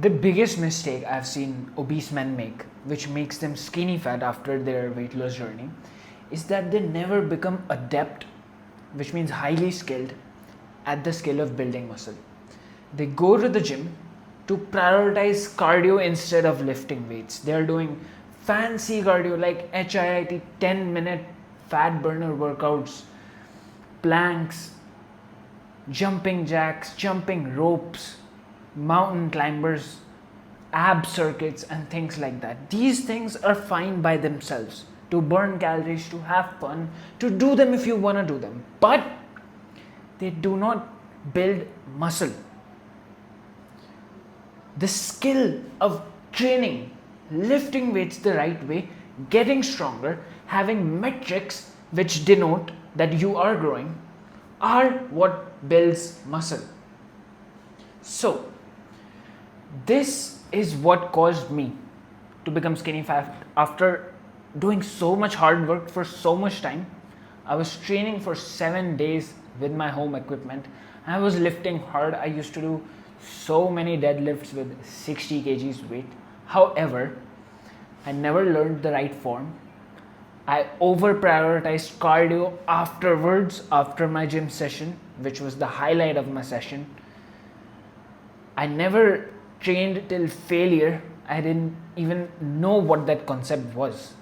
The biggest mistake I've seen obese men make, which makes them skinny fat after their weight loss journey, is that they never become adept, which means highly skilled, at the skill of building muscle. They go to the gym to prioritize cardio instead of lifting weights. They're doing fancy cardio like HIIT 10-minute fat burner workouts, planks, jumping jacks, jumping ropes, mountain climbers, ab circuits, and things like that. These things are fine by themselves to burn calories, to have fun, to do them if you want to do them. But they do not build muscle. The skill of training, lifting weights the right way, getting stronger, having metrics which denote that you are growing, are what builds muscle. So, this is what caused me to become skinny fat after doing so much hard work for so much time. I was training for 7 days with my home equipment. I was lifting hard. I used to do so many deadlifts with 60 kgs weight. However, I never learned the right form. I over prioritized cardio afterwards, after my gym session, which was the highlight of my session. I never trained till failure. I didn't even know what that concept was.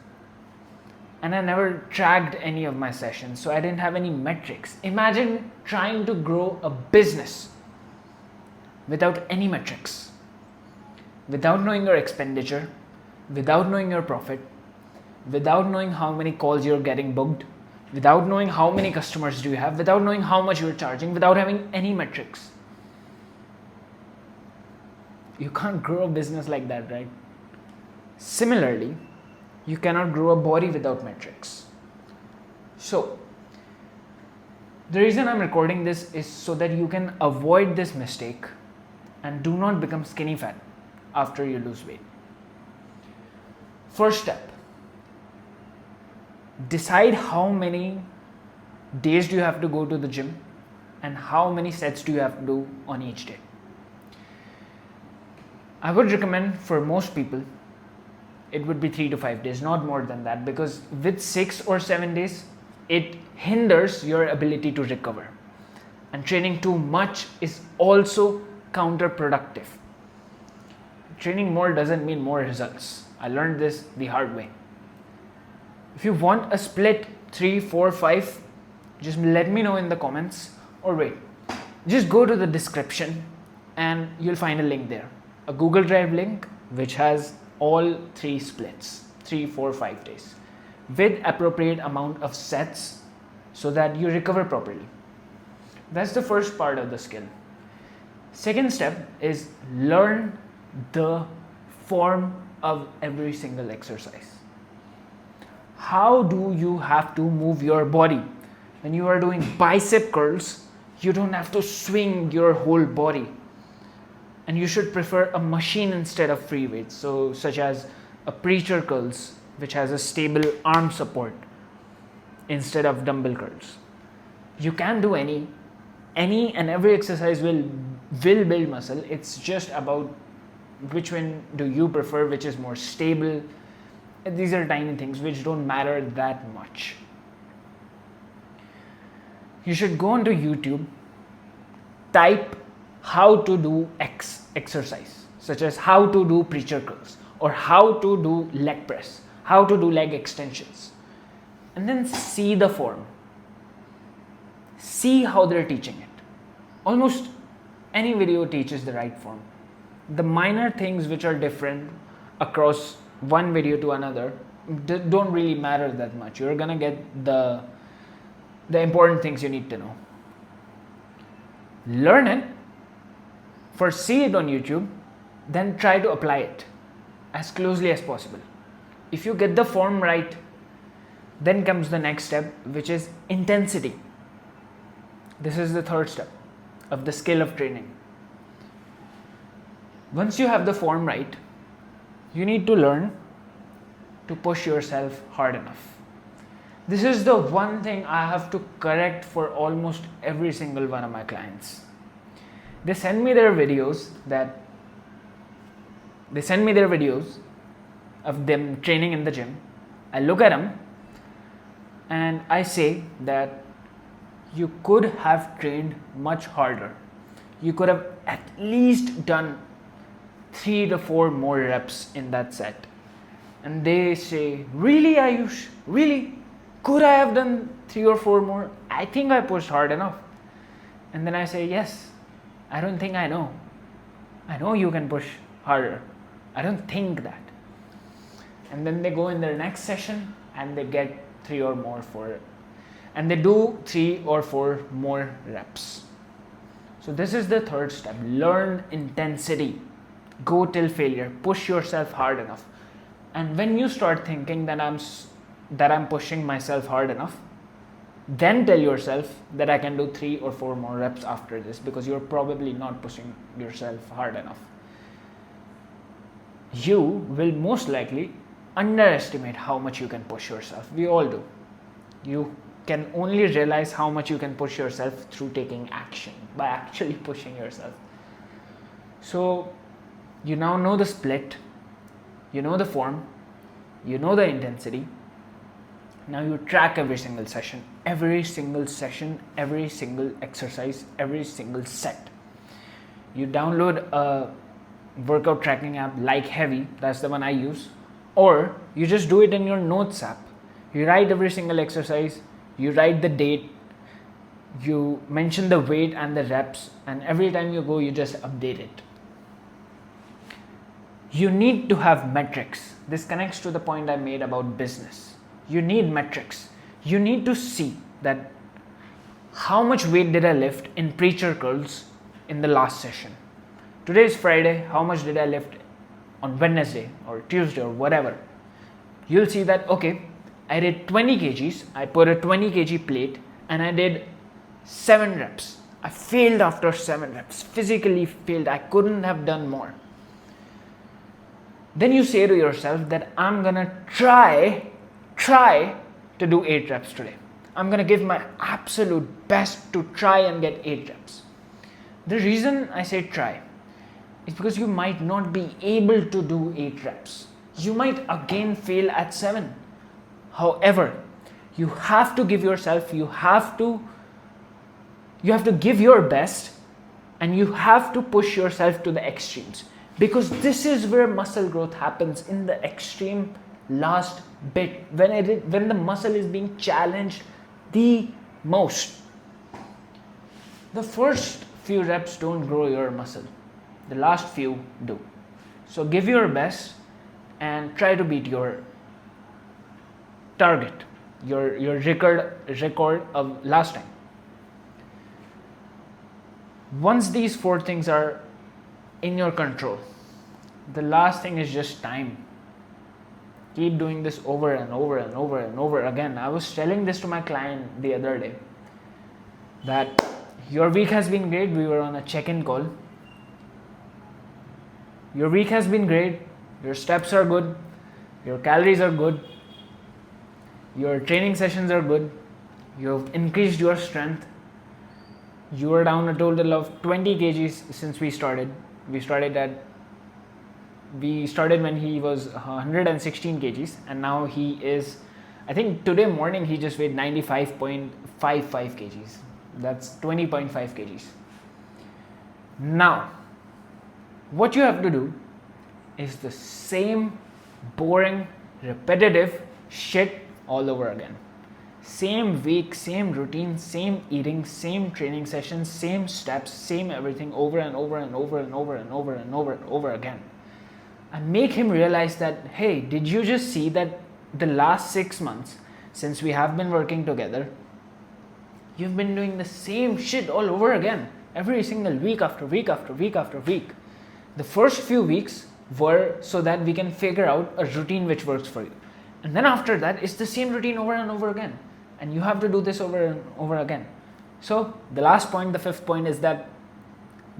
And I never tracked any of my sessions, so I didn't have any metrics. Imagine trying to grow a business without any metrics, without knowing your expenditure, without knowing your profit, without knowing how many calls you're getting booked, without knowing how many customers do you have, without knowing how much you're charging, without having any metrics. You can't grow a business like that, right? Similarly, you cannot grow a body without metrics. So, the reason I'm recording this is so that you can avoid this mistake and do not become skinny fat after you lose weight. First step, decide how many days do you have to go to the gym and how many sets do you have to do on each day. I would recommend for most people it would be 3 to 5 days, not more than that, because with 6 or 7 days it hinders your ability to recover, and training too much is also counterproductive. Training more doesn't mean more results. I learned this the hard way. If you want a split 3, 4, 5, just let me know in the comments, or wait, just go to the description and you'll find a link there, a Google Drive link which has all 3 splits, 3, 4, 5 days with appropriate amount of sets so that you recover properly. That's the first part of the skill. Second step is learn the form of every single exercise. How do you have to move your body? When you are doing bicep curls, you don't have to swing your whole body. And you should prefer a machine instead of free weights, so such as a preacher curls, which has a stable arm support, instead of dumbbell curls. You can do any and every exercise will build muscle. It's just about which one do you prefer, which is more stable. These are tiny things which don't matter that much. You should go onto YouTube, type how to do X exercise, such as how to do preacher curls or how to do leg press, how to do leg extensions, and then see the form. See how they're teaching it. Almost any video teaches the right form. The minor things which are different across one video to another don't really matter that much. You're gonna get the important things you need to know. Learn it. First see it on YouTube, then try to apply it as closely as possible. If you get the form right, then comes the next step, which is intensity. This is the third step of the skill of training. Once you have the form right, you need to learn to push yourself hard enough. This is the one thing I have to correct for almost every single one of my clients. They send me their videos that They send me their videos of them training in the gym. I look at them and I say that you could have trained much harder. You could have at least done 3 to 4 more reps in that set. And they say, really, Ayush? Really? Could I have done 3 or 4 more? I think I pushed hard enough. And then I say, yes, I don't think I know. I know you can push harder. I don't think that. And then they go in their next session and they get 3 or more for it. And they do 3 or 4 more reps. So this is the third step. Learn intensity. Go till failure. Push yourself hard enough. And when you start thinking that I'm pushing myself hard enough, then tell yourself that I can do 3 or 4 more reps after this, because you're probably not pushing yourself hard enough. You will most likely underestimate how much you can push yourself. We all do. You can only realize how much you can push yourself through taking action, by actually pushing yourself. So you now know the split, you know the form, you know the intensity. Now you track every single session, every single exercise, every single set. You download a workout tracking app like Heavy, that's the one I use, or you just do it in your notes app. You write every single exercise, you write the date, you mention the weight and the reps, and every time you go, you just update it. You need to have metrics. This connects to the point I made about business. You need metrics. You need to see that how much weight did I lift in preacher curls in the last session. Today is Friday, how much did I lift on Wednesday or Tuesday or whatever. You'll see that, okay, I did 20 kgs, I put a 20 kg plate and I did 7 reps. I failed after 7 reps, physically failed, I couldn't have done more. Then you say to yourself that I'm gonna try to do 8 reps today. I'm gonna give my absolute best to try and get 8 reps. The reason I say try is because you might not be able to do 8 reps. You might again fail at 7. However, you have to give yourself, you have to give your best, and you have to push yourself to the extremes, because this is where muscle growth happens, in the extreme last bit, when the muscle is being challenged the most. The first few reps don't grow your muscle, the last few do. So give your best and try to beat your target, your record of last time. Once these 4 things are in your control, the last thing is just time. Keep doing this over and over and over and over again. I was telling this to my client the other day, that your week has been great. We were on a check-in call. Your week has been great. Your steps are good. Your calories are good. Your training sessions are good. You've increased your strength. You are down a total of 20 kgs since we started. We started when he was 116 kgs, and now he is, I think today morning he just weighed 95.55 kgs. That's 20.5 kgs. Now, what you have to do is the same boring, repetitive shit all over again. Same week, same routine, same eating, same training sessions, same steps, same everything over and over and over and over and over and over and over again. And make him realize that, hey, did you just see that the last 6 months since we have been working together, you've been doing the same shit all over again, every single week after week after week after week. The first few weeks were so that we can figure out a routine which works for you. And then after that, it's the same routine over and over again. And you have to do this over and over again. So the last point, the 5th point, is that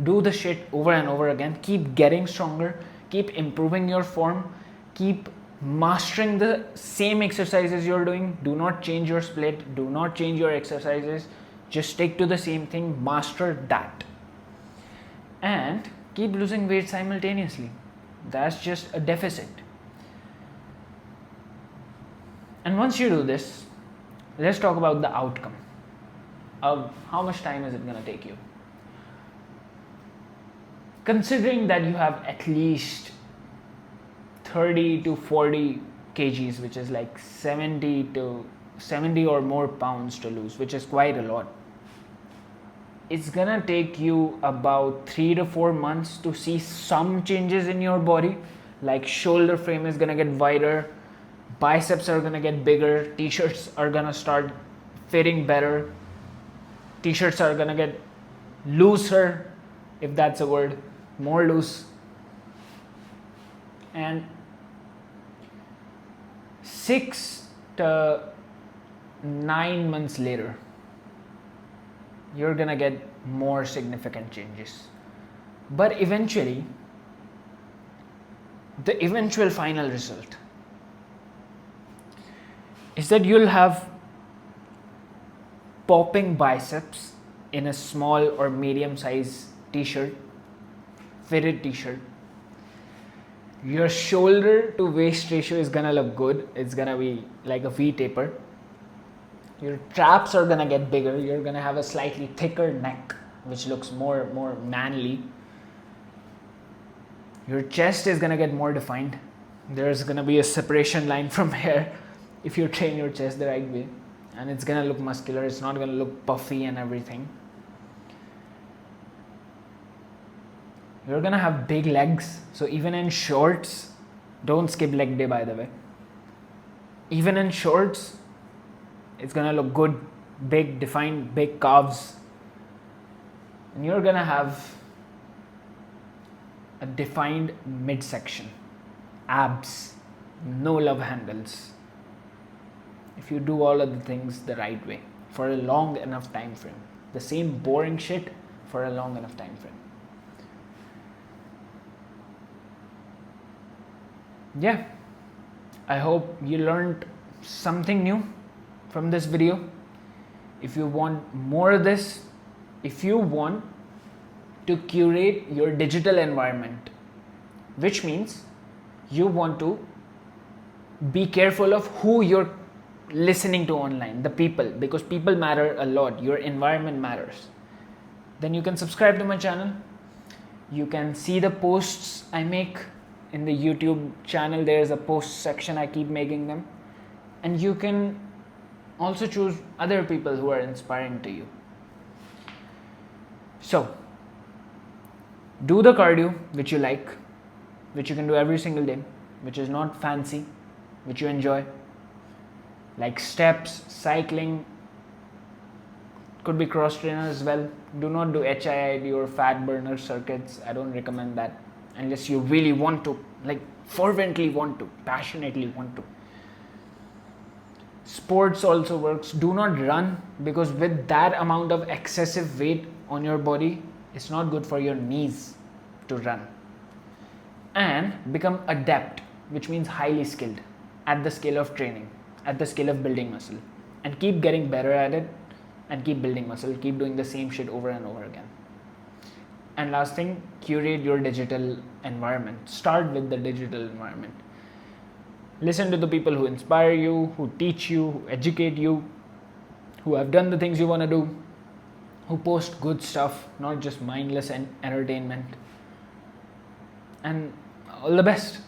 do the shit over and over again. Keep getting stronger. Keep improving your form. Keep mastering the same exercises you're doing. Do not change your split. Do not change your exercises. Just stick to the same thing. Master that. And keep losing weight simultaneously. That's just a deficit. And once you do this, let's talk about the outcome of how much time is it going to take you. Considering that you have at least 30 to 40 kgs, which is like 70 or more pounds to lose, which is quite a lot. It's gonna take you about 3 to 4 months to see some changes in your body, like shoulder frame is gonna get wider, biceps are gonna get bigger, t-shirts are gonna start fitting better, t-shirts are gonna get looser, if that's a word, more loose. And 6 to 9 months later, you're gonna get more significant changes. But eventually, the eventual final result is that you'll have popping biceps in a small or medium size t-shirt, fitted t-shirt. Your shoulder to waist ratio is gonna look good. It's gonna be like a V taper. Your traps are gonna get bigger. You're gonna have a slightly thicker neck, which looks more manly. Your chest is gonna get more defined. There's gonna be a separation line from here if you train your chest the right way, and it's gonna look muscular. It's not gonna look puffy and everything. You're gonna have big legs, so even in shorts, don't skip leg day, by the way. Even in shorts, it's gonna look good, big, defined, big calves. And you're gonna have a defined midsection, abs, no love handles. If you do all of the things the right way for a long enough time frame, the same boring shit for a long enough time frame. Yeah, I hope you learned something new from this video. If you want more of this, if you want to curate your digital environment, which means you want to be careful of who you're listening to online, the people, because people matter a lot, your environment matters, then you can subscribe to my channel. You can see the posts I make in the YouTube channel. There's a post section, I keep making them, and you can also choose other people who are inspiring to you. So do the cardio which you like, which you can do every single day, which is not fancy, which you enjoy, like steps, cycling, could be cross trainer as well. Do not do HIIT or fat burner circuits. I don't recommend that unless you really want to, like fervently want to, passionately want to. Sports also works. Do not run, because with that amount of excessive weight on your body, it's not good for your knees to run. And become adept, which means highly skilled at the skill of training, at the skill of building muscle, and keep getting better at it and keep building muscle, keep doing the same shit over and over again. And last thing, curate your digital environment. Start with the digital environment. Listen to the people who inspire you, who teach you, who educate you, who have done the things you want to do, who post good stuff, not just mindless entertainment. And all the best.